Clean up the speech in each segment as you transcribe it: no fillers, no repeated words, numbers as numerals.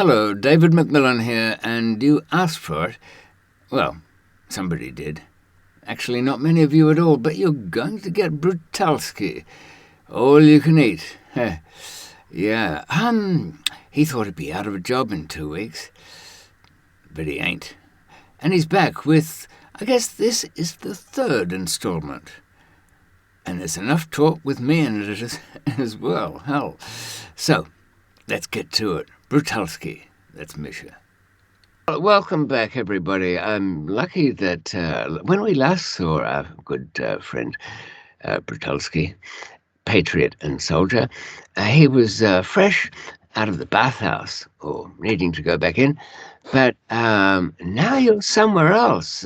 Hello, David McMillan here, and you asked for it. Well, somebody did. Actually, not many of you at all, but you're going to get Brutalsky. All you can eat. Yeah. He thought he'd be out of a job in 2 weeks. But he ain't. And he's back with, I guess this is the 3rd installment. And there's enough talk with me in it as well. Hell. So, let's get to it. Brutalsky. That's Misha. Welcome back, everybody. I'm lucky that when we last saw our good friend Brutalsky, patriot and soldier, he was fresh out of the bathhouse, or needing to go back in. But now you're somewhere else.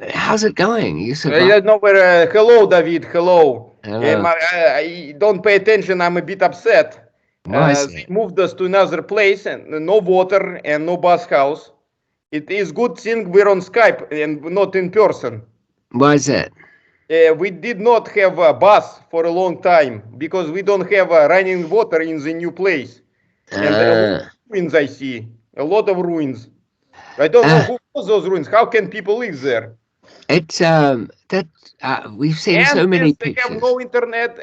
How's it going? You survived? Hello, David. Hello. Hello. I don't pay attention. I'm a bit upset. Why is They that? moved us to another place, and no water and no bus house. It is good thing we're on Skype and not in person. Why is that? We did not have a bus for a long time because we don't have running water in the new place. And a lot of ruins I see. A lot of ruins. I don't know who was those ruins. How can people live there? It's that we've seen so many Yes, they have pictures. no internet.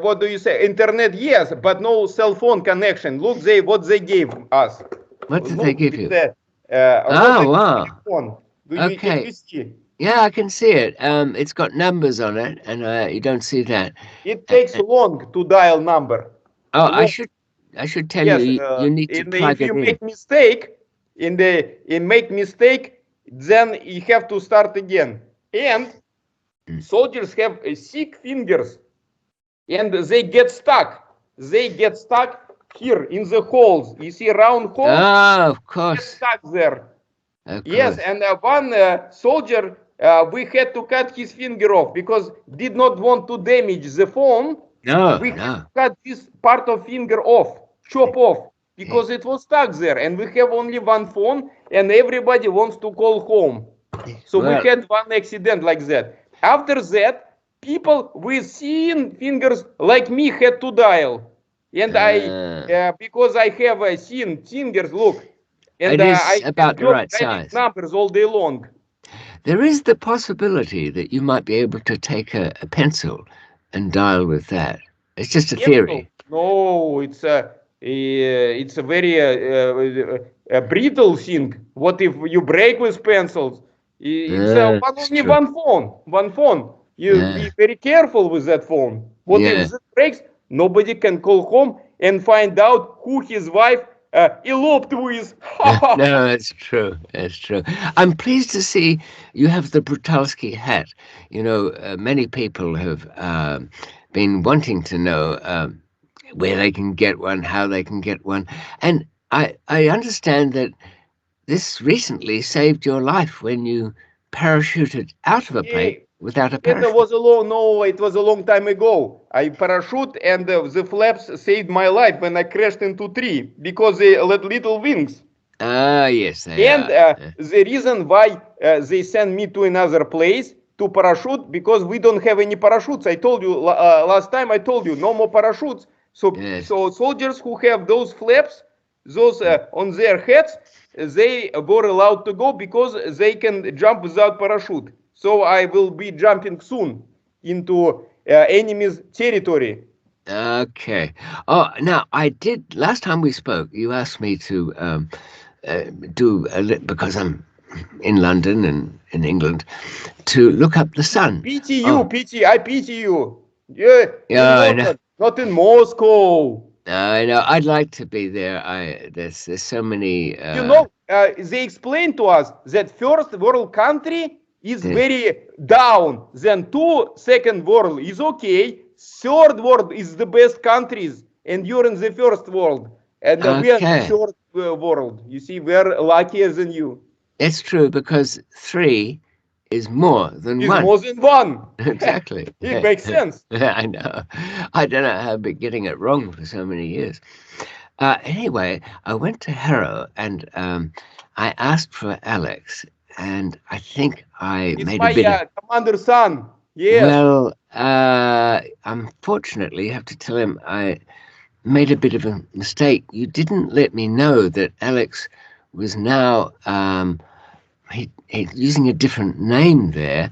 What do you say? Internet, yes, but no cell phone connection. Look, what they gave us. What did they Look, give you? it's a Oh, rotary wow. phone. Can Okay. you see? Yeah, I can see it. It's got numbers on it, and you don't see that. It takes Uh, long to dial number. oh, I Long. should tell you, Yes. you need to If plug it you in. make mistake, then you have to start again. And soldiers have 6 fingers, and they get stuck. They get stuck here in the holes. You see round holes? Oh, of Get course, stuck there. of Yes, course. and one soldier, we had to cut his finger off because did not want to damage the phone. No, We had no. to cut this part of finger off, chop off, because it was stuck there, and we have only one phone, and everybody wants to call home. So we Well, had one accident like that. After that, people with thin fingers like me had to dial, and because I have thin fingers, look, and it is I can about the drop right dialing size. numbers all day long. There is the possibility that you might be able to take a pencil and dial with that. It's just a Pencil? theory. No, it's a very brittle thing. What if you break with pencils? It's It's only true. one phone. One phone. You Uh, be very careful with that phone. What if yeah. it breaks? Nobody can call home and find out who his wife eloped with. No, it's true. It's true. I'm pleased to see you have the Brutalsky hat. You know, many people have been wanting to know where they can get one, how they can get one, and I understand that this recently saved your life when you parachuted out of a plane Yeah, without a it parachute. was a long no, it was a long time ago. I parachute and the flaps saved my life when I crashed into tree because they had little wings. Ah, yes, they And are. the reason why they send me to another place to parachute because we don't have any parachutes. I told you last time. I told you no more parachutes. Yes. So soldiers who have those flaps, those on their heads, they were allowed to go because they can jump without parachute. So I will be jumping soon into enemy's territory. Okay. Oh, now I did last time we spoke. You asked me to do because I'm in London and in England to look up the sun. Pity you, Oh, I pity you. Yeah, in yeah, I know. London, not in Moscow. I know. I'd like to be there. There's so many. They explained to us that first world country is Yes. very down. Then second world is okay. Third world is the best countries, and you're in the first world, and we are in the Okay. third world. You see, we're luckier than you. It's true because three is more than Is one. more than one. Exactly. It makes sense. I know. I don't know how I've been getting it wrong for so many years. Anyway, I went to Harrow and I asked for Alex, and I think I It's made a my bit of. commander's son. Yes. Well, unfortunately, you have to tell him made a bit of a mistake. You didn't let me know that Alex was now he's using a different name there,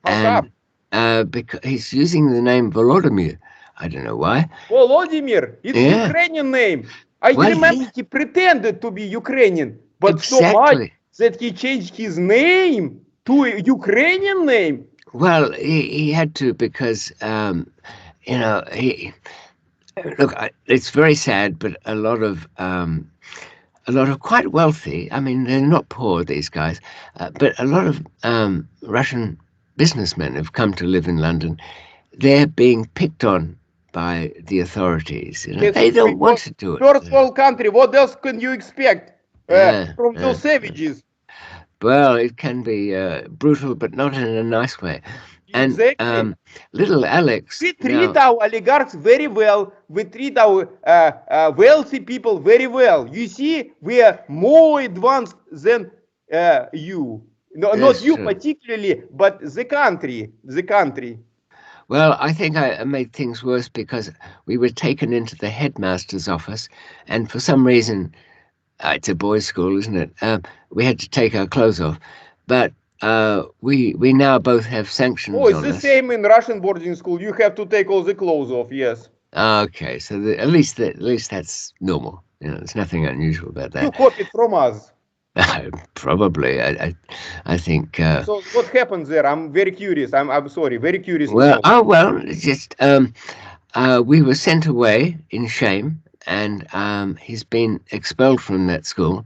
How come? and because he's using the name Volodymyr. I don't know why. Volodymyr, it's Yeah. Ukrainian name. I Well, remember he pretended to be Ukrainian, but so much exactly. that he changed his name to a Ukrainian name. Well, he had to because he look. It's very sad, but a lot of quite wealthy. I mean, they're not poor, these guys, but a lot of Russian businessmen have come to live in London. They're being picked on by the authorities. They don't want to do it. First world country, what else can you expect Yeah. from those savages? Well, it can be brutal, but not in a nice way. And Exactly. little Alex We treat now. our oligarchs very well. We treat our wealthy people very well. You see, we are more advanced than you. No, not That's you true. particularly, but the country. The country. Well, I think I made things worse because we were taken into the headmaster's office, and for some reason, it's a boys' school, isn't it? We had to take our clothes off, but we now both have Oh, sanctions it's on the us. same in Russian boarding school. You have to take all the clothes off. Yes. Okay, so at least that's normal. There's nothing unusual about You that. copied from us. Probably, I think. So what happens there? I'm very curious. I'm sorry, very curious to Well, know. it's just we were sent away in shame, and he's been expelled from that school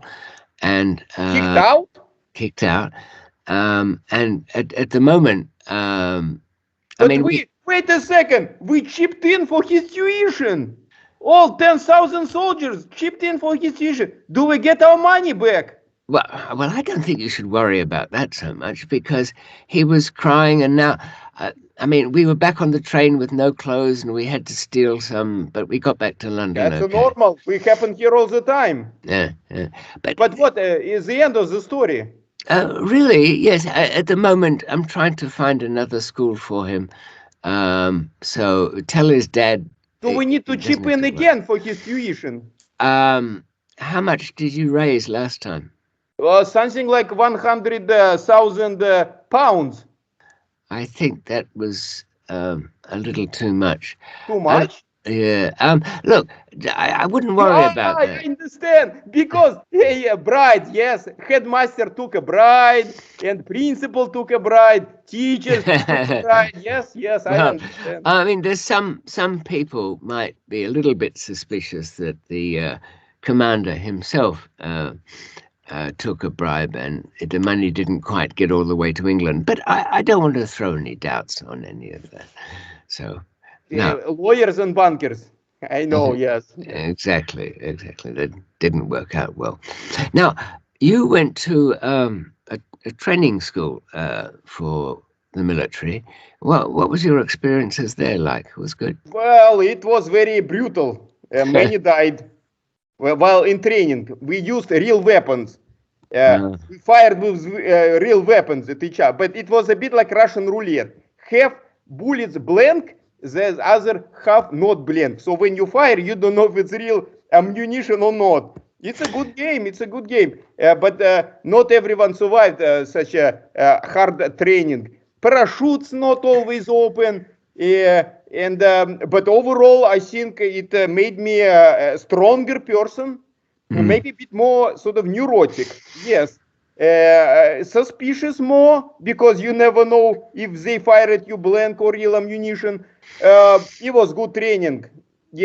and Kicked out? kicked out. And at the moment, I But mean, wait a second. We chipped in for his tuition. All 10,000 soldiers chipped in for his tuition. Do we get our money back? well, I don't think you should worry about that so much because he was crying, and now, I mean, we were back on the train with no clothes, and we had to steal some, but we got back to London That's a okay. normal. We happen here all the time. Yeah, yeah. But But what is the end of the story? really, yes. At the moment, I'm trying to find another school for him. So tell his dad So we need he to doesn't chip have in to worry. again for his tuition. How much did you raise last time? Something like 100,000 pounds. I think that was a little too much. Too Um, much? yeah. Look, I wouldn't worry Yeah, about I that. understand. Because a bride, yes, headmaster took a bride, and principal took a bride, teachers took a bride. Yes, yes, I Well, understand. I mean, there's some people might be a little bit suspicious that the commander himself took a bribe and the money didn't quite get all the way to England. But I don't want to throw any doubts on any of that. So, no, Lawyers and bankers. I know, yes. exactly. That didn't work out well. Now, you went to a training school for the military. What was your experiences there like? It was good. Well, it was very brutal. Many died. Well, while in training, we used real weapons. Uh, We fired with real weapons at each other, but it was a bit like Russian roulette. Half bullets blank, the other half not blank. So when you fire, you don't know if it's real ammunition or not. It's a good game. It's a good game. But not everyone survived such a hard training. Parachutes not always open. And but overall, I think it made me a stronger person, mm. maybe a bit more sort of neurotic. Yes, suspicious more because you never know if they fire at you blank or real ammunition. It was good training.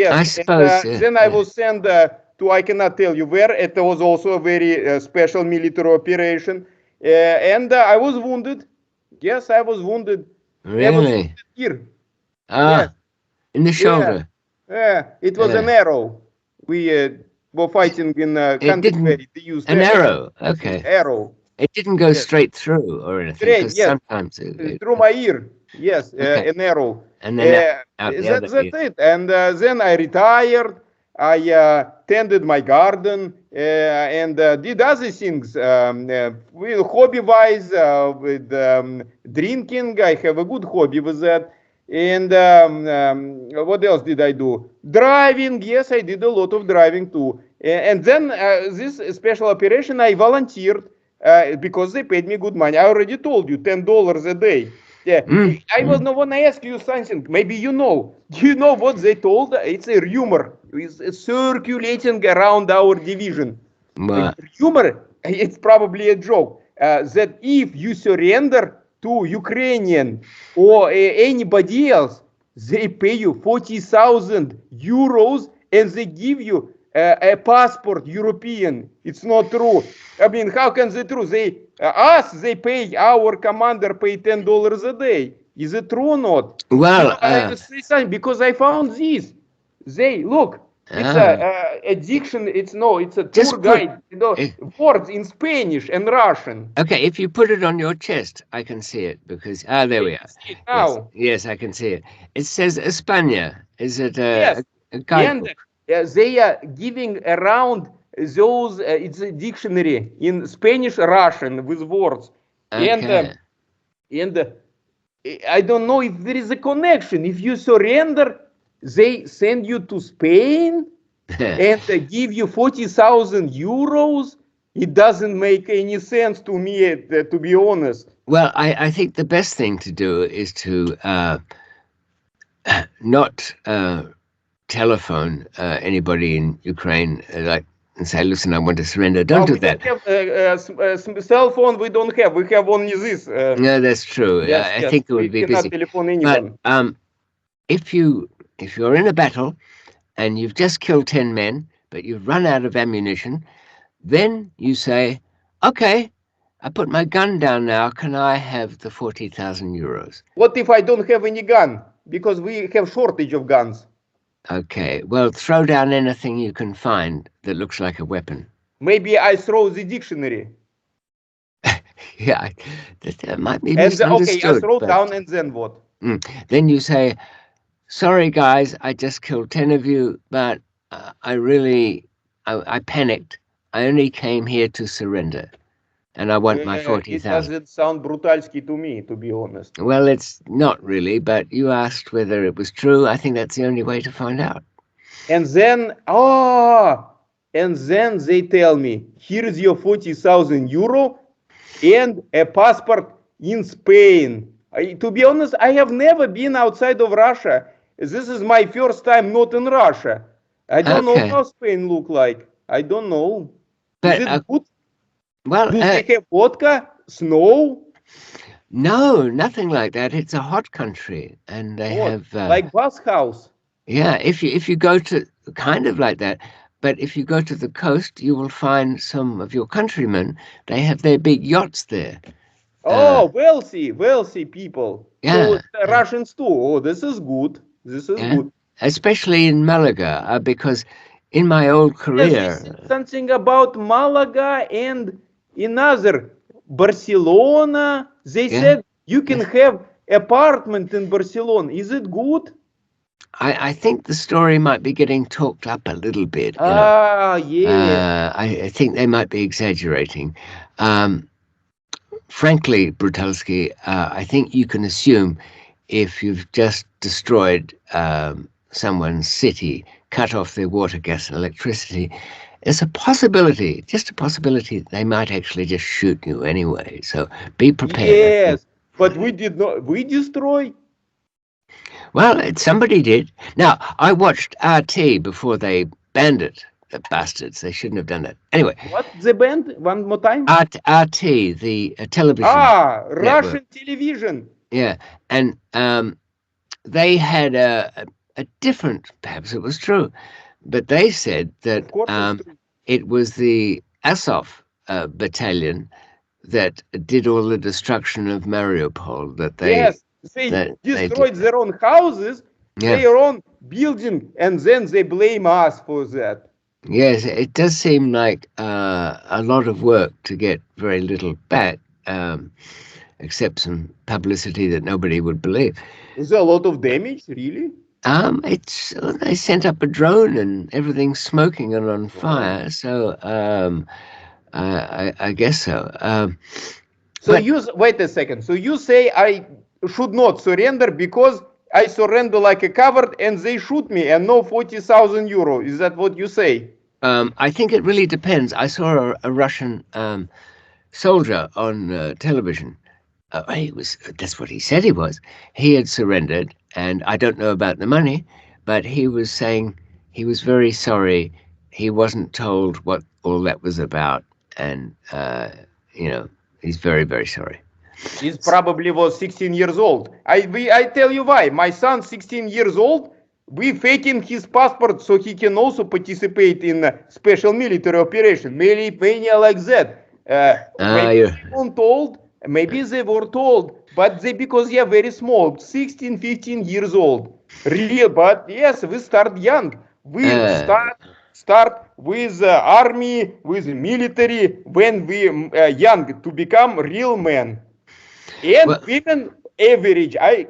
I Yes, and suppose, then I yeah. was sent to I cannot tell you where. It was also a very special military operation, and I was wounded. Yes, I was wounded. I was Really? wounded here. Yes, Ah, in the yeah, shoulder. yeah. It was an Yeah. arrow. We were fighting in a It country where didn't. they used An arrow. the Okay. arrow. It didn't go Yes, straight through or anything straight. because Yes, sometimes through my ear. Yes, okay. an arrow. And then out the other That's ear. it. And then I retired. I tended my garden and did other things. With hobby-wise, with drinking, I have a good hobby with that. And what else did I do? Driving. Yes, I did a lot of driving too. And then this special operation, I volunteered because they paid me good money. I already told you, $10 a day. Yeah, I was not want to ask you something. Maybe you know. Do you know what they told? It's a rumor. It's circulating around our division. Rumor. It's probably a joke. That if you surrender to Ukrainian or anybody else, they pay you 40,000 euros and they give you a passport European. It's not true. I mean, how can they true? They pay, our commander pay $10 a day. Is it true or not? Well, I will say something because I found this. They look. It's a diction. It's a tour guide. Words in Spanish and Russian. Okay, if you put it on your chest, I can see it because there we are. See it Yes, now. yes, I can see it. It says España. Is it Yes, a and guidebook? they are giving around those. It's a dictionary in Spanish, Russian with words, and Okay. I don't know if there is a connection. If you surrender, they send you to Spain and give you 40,000 euros. It doesn't make any sense to me, to be honest. Well, I think the best thing to do is to not telephone anybody in Ukraine and say, "Listen, I want to surrender." Don't do We that. don't have cell phone. We don't have. We have only this. No, that's true. Yes, I yes. think it We would be cannot busy. telephone But anyone. if you're in a battle and you've just killed 10 men, but you've run out of ammunition, then you say, "Okay, I put my gun down now. Can I have the 40,000 euros?" What if I don't have any gun? Because we have shortage of guns. Okay, well, throw down anything you can find that looks like a weapon. Maybe I throw the dictionary. Yeah, that might be And okay, I misunderstood. throw But down, and then what? then you say, "Sorry, guys, I just killed 10 of you, but I panicked. I only came here to surrender, and I want my It 40,000." doesn't sound Brutalsky to me, to be honest. Well, it's not really, but you asked whether it was true. I think that's the only way to find out. And then, and then they tell me, here's your 40,000 euro and a passport in Spain. To be honest, I have never been outside of Russia. This is my first time not in Russia. I don't know Okay, how Spain look like. I don't know. Is but it good? well, Do they have vodka? Snow? no, nothing like that. It's a hot country, and they What? have Like bus house? yeah. If you go to kind of like that, but if you go to the coast, you will find some of your countrymen. They have their big yachts there. Oh, wealthy people. So Yeah, Russians too. Oh, this is good. This is yeah. good. Especially in Malaga, because in my old Yes, they said career, something about Malaga and another Barcelona. They yeah, said you can yeah. have apartment in Barcelona. Is it good? I think the story might be getting talked up a little bit. Yeah. I think they might be exaggerating. Um, Frankly, Brutalsky, I think you can assume if you've just destroyed someone's city, cut off their water, gas, and electricity, there's a possibility, just a possibility, they might actually just shoot you anyway. So be prepared, I think. Yes, but we did not. We destroy. Well, somebody did. Now, I watched RT before they banned it. The bastards, they shouldn't have done that. Anyway, What the band? One more time. RT, the television network. Russian television. Yeah, and they had a different, perhaps it was true, but they said that Of course, it's true. it was the Azov battalion that did all the destruction of Mariupol. Yes, they That they did destroyed that. their own houses, Yeah, their own building, and then they blame us for that. yes, it does seem like a lot of work to get very little back, except some publicity that nobody would believe. Is there a lot of damage, really? It's they sent up a drone and everything's smoking and on Oh. fire. So I guess so. So But you wait a second. So you say I should not surrender because I surrender like a coward and they shoot me and no 40,000 euro. Is that what you say? I think it really depends. I saw a Russian soldier on television. That's what he said he was. He had surrendered, and I don't know about the money, but he was saying he was very sorry. He wasn't told what all that was about, and he's very, very sorry. He probably was 16 years old. I tell you why. My son, 16 years old, we faking his passport so he can also participate in special military operation. Many like that. Maybe they weren't told. Maybe they were told, but they because they are very small, 16, 15 years old. Real, but yes, we start young. We start with army, with military when we young to become real men. And women average, I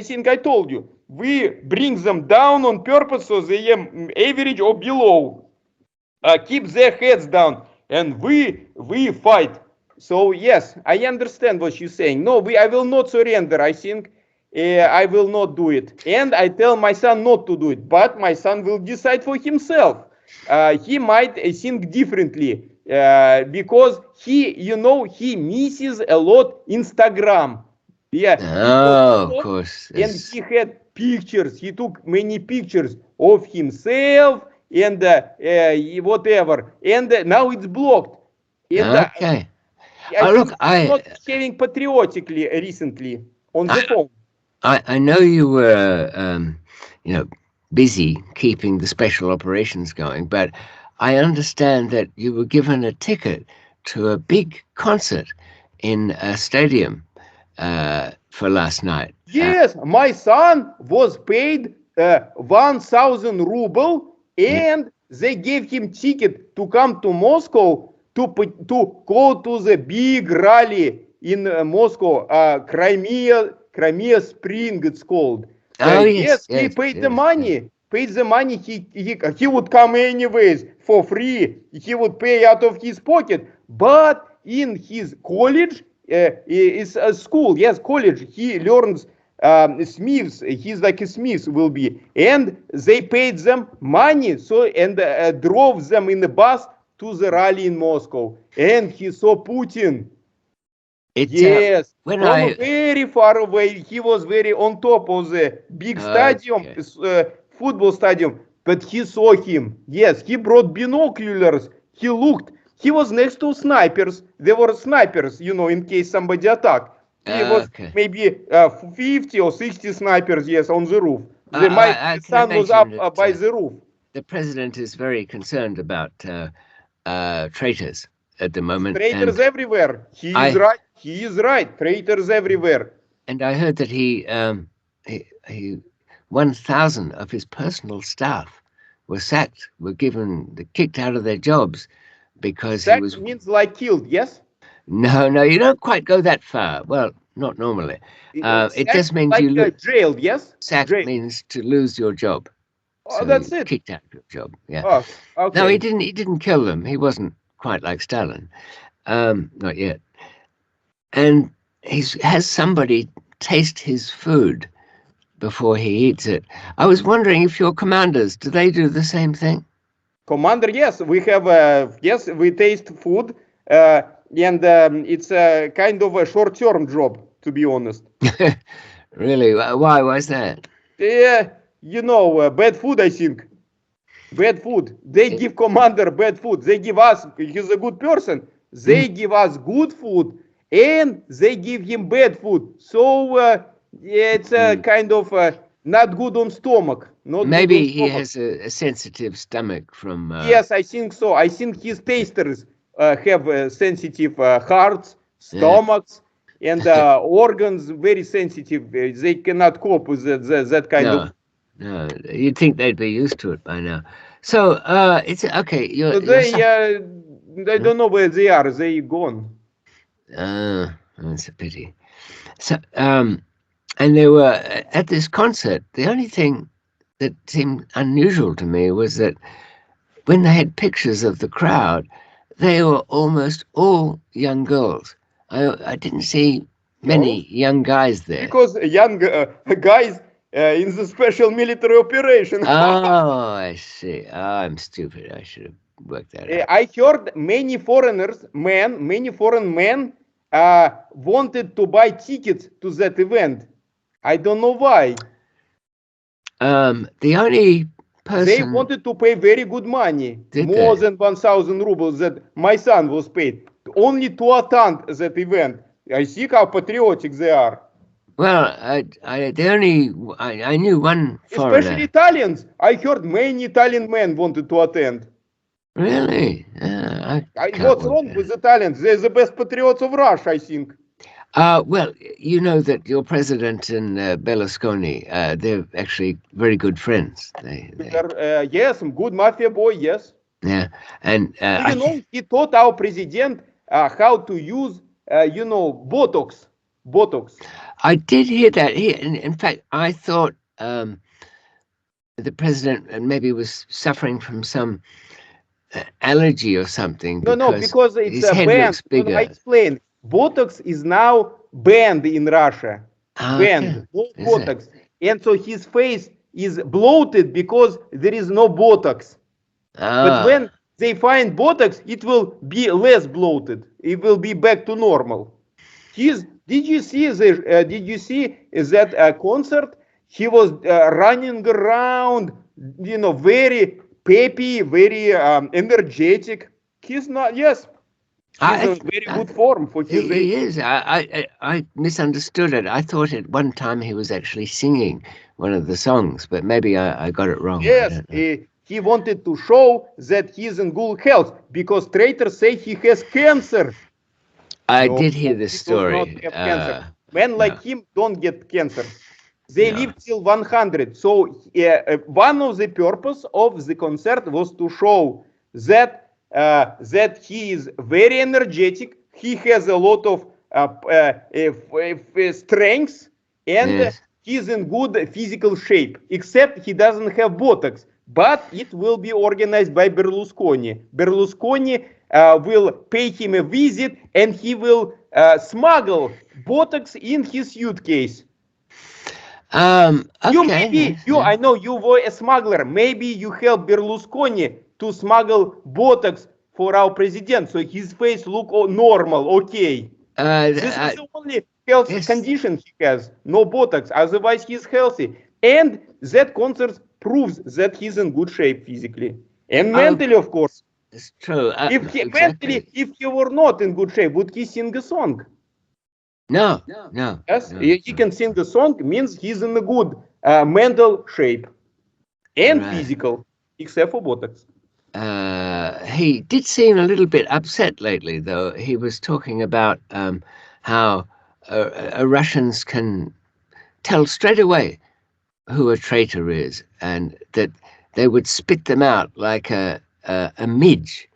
think I told you, we bring them down on purpose so they are average or below. Keep their heads down, and we fight. So yes, I understand what you're saying. No, I will not surrender. I think I will not do it, and I tell my son not to do it. But my son will decide for himself. He might think differently because he misses a lot Instagram. Yeah. Of course. And he had pictures. He took many pictures of himself and whatever. And now it's blocked. And Okay. I think he's not behaving patriotically recently on the phone. I know you were, busy keeping the special operations going, but I understand that you were given a ticket to a big concert in a stadium for last night. Yes, my son was paid 1,000 ruble, and they gave him ticket to come to Moscow to go to the big rally in Moscow, Crimea Spring, it's called. Yes, he paid the money. Paid the money. He would come anyways for free. He would pay out of his pocket. But in his college, it's a school. Yes, college. He learns smiths. He's like a smith will be, and they paid them money. So and drove them in the bus to the rally in Moscow. And he saw Putin. Yes, from very far away. He was very on top of the big stadium, football stadium, but he saw him. Yes, he brought binoculars. He looked. He was next to snipers. There were snipers, in case somebody attacked. He was maybe 50 or 60 snipers, yes, on the roof. My son was up by the roof. The president is very concerned about traitors at the moment. Traitors everywhere. He is right. He is right. Traitors everywhere. And I heard that he 1,000 of his personal staff were sacked, were kicked out of their jobs because he was. That means like killed, yes? No, you don't quite go that far. Well, not normally. It just means like you jailed, yes? Sacked means to lose your job. Oh, so that's it. Kicked out of your job. Yeah. Oh, okay. No, he didn't kill them. He wasn't quite like Stalin. Not yet. And has somebody taste his food before he eats it. I was wondering if your commanders, do they do the same thing? Commander, yes. We have, we taste food. And it's a kind of a short-term job, to be honest. Really? Why was that? Yeah, bad food, I think. Bad food. They give commander bad food. They give us, he's a good person. They give us good food and they give him bad food. So it's a kind of not good on stomach. Maybe he has a sensitive stomach from... Yes, I think so. I think his tasters have sensitive hearts, stomachs, and organs very sensitive. They cannot cope with that kind of... No, you'd think they'd be used to it by now. So it's okay. I don't know where they are. They gone. That's a pity. So and they were at this concert. The only thing that seemed unusual to me was that when they had pictures of the crowd, they were almost all young girls. I didn't see many young guys there. Because young guys in the special military operation. Oh, I see. Oh, I'm stupid. I should have worked that out. I heard many foreign men wanted to buy tickets to that event. I don't know why. The only person They wanted to pay very good money, more than 1,000 rubles that my son was paid, only to attend that event. I see how patriotic they are. Well, I knew one foreigner. Especially Italians. I heard many Italian men wanted to attend. Really? What's wrong with Italians? They're the best patriots of Russia, I think. Well, you know that your president and Berlusconi, they're actually very good friends. Yes, good mafia boy, yes. Yeah, and he taught our president how to use, Botox. Botox. I did hear that. In fact, I thought the president maybe was suffering from some allergy or something. No, because it's his head banned. looks bigger. No, I explain. Botox is now banned in Russia. Banned. No Botox. And so his face is bloated because there is no Botox. But when they find Botox, it will be less bloated. It will be back to normal. Did you see that concert? He was running around, very peppy, very energetic. He's not. Yes, he's in very good form for his age. He is. I misunderstood it. I thought at one time he was actually singing one of the songs, but maybe I got it wrong. Yes, he wanted to show that he's in good health because traitors say he has cancer. I did hear this story. He does not have cancer. Men like him don't get cancer. They live till 100. So one of the purpose of the concert was to show that he is very energetic. He has a lot of strength, and he's in good physical shape. Except he doesn't have Botox. But it will be organized by Berlusconi. Berlusconi will pay him a visit, and he will smuggle Botox in his suitcase. Okay. I know you were a smuggler. Maybe you help Berlusconi to smuggle Botox for our president, so his face look normal. Okay. This is the only health condition he has. No Botox. Otherwise, he's healthy. And that concert proves that he's in good shape physically and mentally, of course. It's true. If he were not in good shape, would he sing a song? No. Yes, he can sing the song, means he's in a good mental shape and physical, except for Botox. He did seem a little bit upset lately, though. He was talking about how Russians can tell straight away who a traitor is, and that they would spit them out like a midge.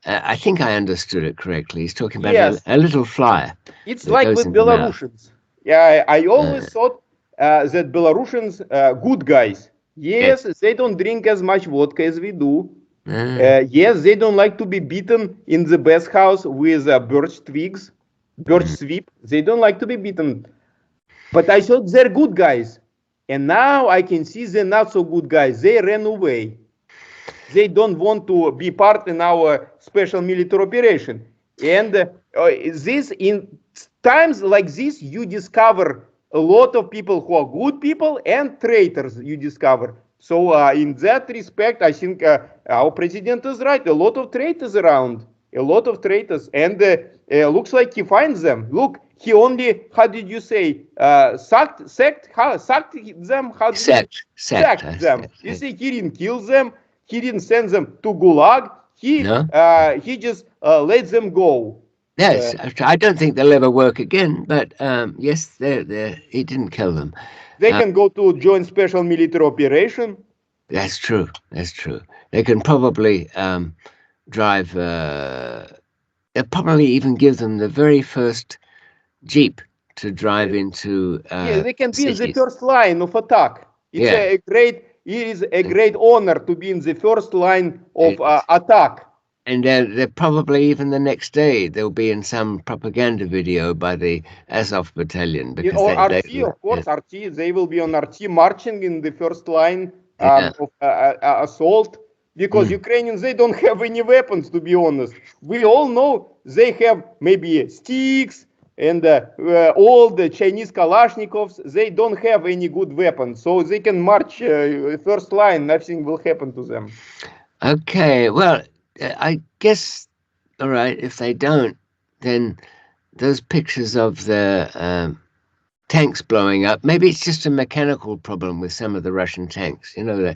I think I understood it correctly. He's talking about a little fly. It's like with Belarusians. Yeah, I always thought that Belarusians good guys. Yes, they don't drink as much vodka as we do. Yes, they don't like to be beaten in the bathhouse with birch twigs, birch sweep. They don't like to be beaten. But I thought they're good guys. And now I can see they're not so good guys. They ran away. They don't want to be part in our special military operation. And this, in times like this, you discover a lot of people who are good people and traitors you discover. So in that respect, I think our president is right. A lot of traitors around. A lot of traitors. And looks like he finds them. Look, he only, how did you say, sacked them? Sacked them. You see, he didn't kill them. He didn't send them to Gulag. He just let them go. Yes, I don't think they'll ever work again. But yes, he didn't kill them. They can go to join special military operation. That's true. They can probably drive. They'll probably even give them the very first jeep to drive into. They can be in the first line of attack. It is a great honor to be in the first line of attack. And they're probably even the next day they'll be in some propaganda video by the Azov battalion because Or they RT, of course, RT. They will be on RT marching in the first line yeah. of assault, because Ukrainians, they don't have any weapons, to be honest. We all know they have maybe sticks and all the Chinese Kalashnikovs. They don't have any good weapons, so they can march first line. Nothing will happen to them. Okay, well, I guess, all right, if they don't, then those pictures of the tanks blowing up, maybe it's just a mechanical problem with some of the Russian tanks. You know,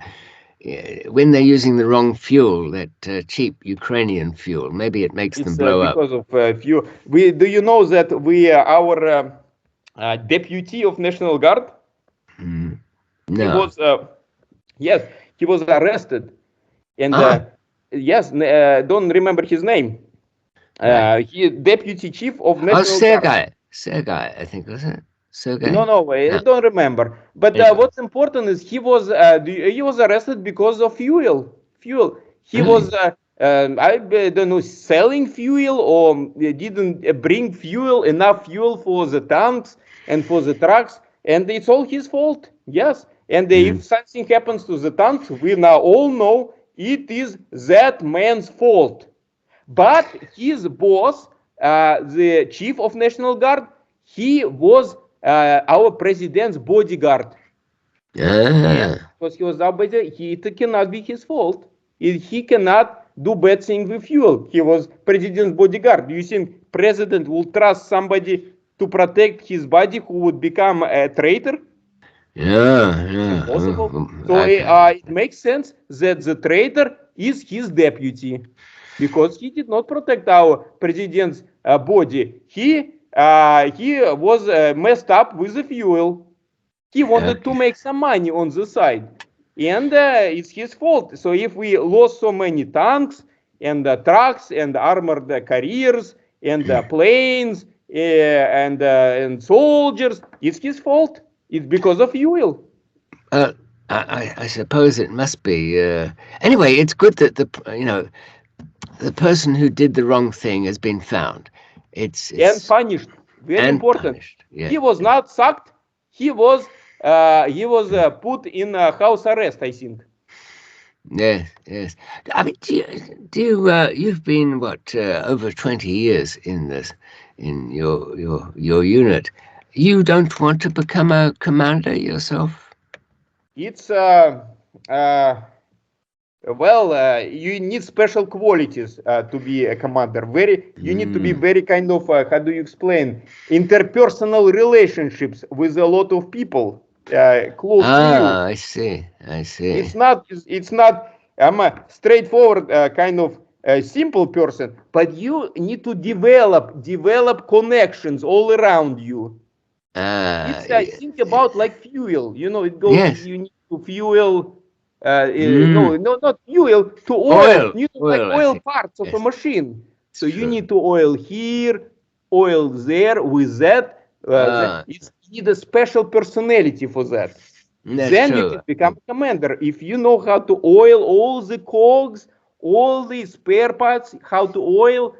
when they're using the wrong fuel, that cheap Ukrainian fuel, maybe it makes them It's blow up. because of few. Do you know that our deputy of National Guard? He No. was yes, he was arrested, and yes, don't remember his name. Right. He deputy chief of Oh, National Guard. Sergei, I think, was it? Sergei? No, I No. don't remember. But Anyway. what's important is he was arrested because of fuel. Fuel. He Really? was I don't know, selling fuel, or didn't bring fuel, enough fuel for the tanks and for the trucks, and it's all his fault. Yes, and if something happens to the tanks, we now all know it is that man's fault. But his boss, the chief of National Guard, he was our president's bodyguard. Yes, because he was our bodyguard. It cannot be his fault. He cannot do bad things with fuel. He was president's bodyguard. Do you think president will trust somebody to protect his body who would become a traitor? Yeah. Impossible. So Okay. it makes sense that the traitor is his deputy, because he did not protect our president's body. He was messed up with the fuel. He wanted to Okay. make some money on the side, and it's his fault. So if we lost so many tanks and trucks and armored carriers and planes and soldiers, it's his fault. It's because of fuel. Uh, I suppose it must be. Anyway, it's good that the person who did the wrong thing has been found. And It's punished. Very and important. punished. Yeah. He was not sacked. He was put in house arrest, I think. Yes. I mean, you've been what over 20 years in this, in your unit. You don't want to become a commander yourself? It's you need special qualities to be a commander. You need to be very kind of how do you explain, interpersonal relationships with a lot of people close to you. I see. It's not I'm a straightforward kind of simple person, but you need to develop connections all around you. It's think about like fuel. It goes. Yes. You need to fuel. No, not fuel. To oil. You need like Oil. I oil see. parts of a Yes, machine. it's So you true. need to oil here, oil there. With that, you need a special personality for that. That's Then you true. can become a commander if you know how to oil all the cogs, all the spare parts, how to oil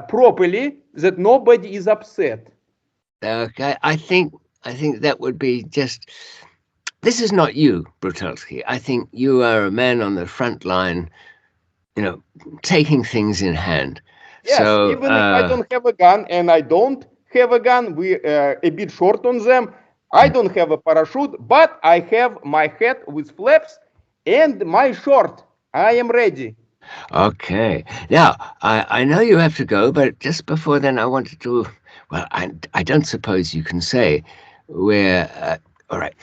properly, that nobody is upset. Okay, I think that would be just. This is not you, Brutalsky. I think you are a man on the front line, taking things in hand. Yes, So, even if I don't have a gun, and I don't have a gun, we a bit short on them. I don't have a parachute, but I have my hat with flaps and my short. I am ready. okay. Now, I know you have to go, but just before then, I wanted to. Well, I don't suppose you can say where. All right.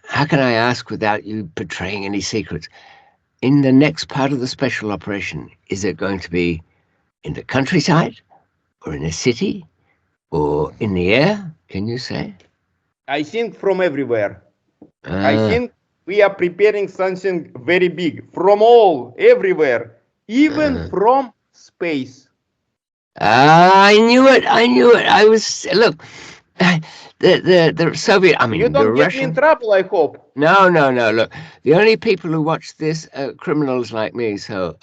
How can I ask without you betraying any secrets? In the next part of the special operation, is it going to be in the countryside, or in a city, or in the air? Can you say? I think from everywhere. I Uh, think we are preparing something very big from everywhere, even uh, from space. I knew it. I was look. The Soviet. I You mean, the don't get me in Russian. trouble, I hope. No. Look, the only people who watch this are criminals like me. So,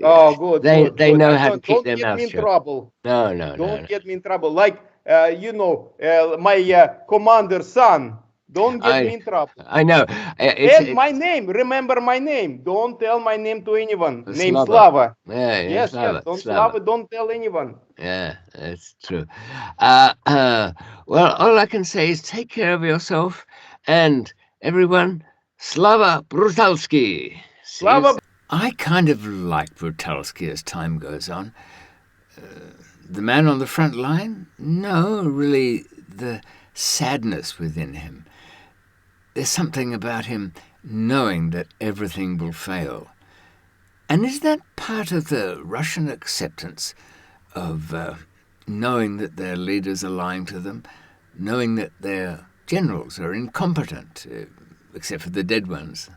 Oh, good, good, They good. know I how to keep don't their get me mouth in shut. trouble. No, no, no, Don't no. get me in trouble. Like my commander's son. Don't get me in trouble. I know. And my name. Remember my name. Don't tell my name to anyone. Name Slava. Slava. Yeah, Yes, yes. Slava, Don't Slava. Slava. Don't tell anyone. Yeah, that's true. Well, all I can say is take care of yourself, and everyone, Slava Brutalsky. See you Slava. soon. I kind of like Brutalsky as time goes on. The man on the front line? No, really, the sadness within him. There's something about him knowing that everything will fail. And is that part of the Russian acceptance of knowing that their leaders are lying to them, knowing that their generals are incompetent, except for the dead ones?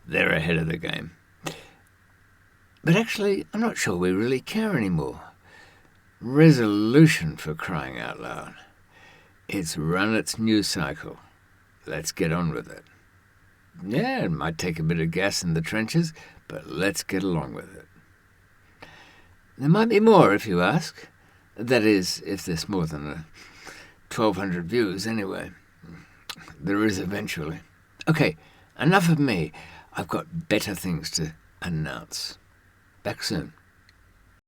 They're ahead of the game. But actually, I'm not sure we really care anymore. Resolution, for crying out loud. It's run its news cycle. Let's get on with it. Yeah, it might take a bit of gas in the trenches, but let's get along with it. There might be more if you ask. That is, if there's more than 1,200 views anyway. There is eventually. Okay, enough of me. I've got better things to announce. Back soon.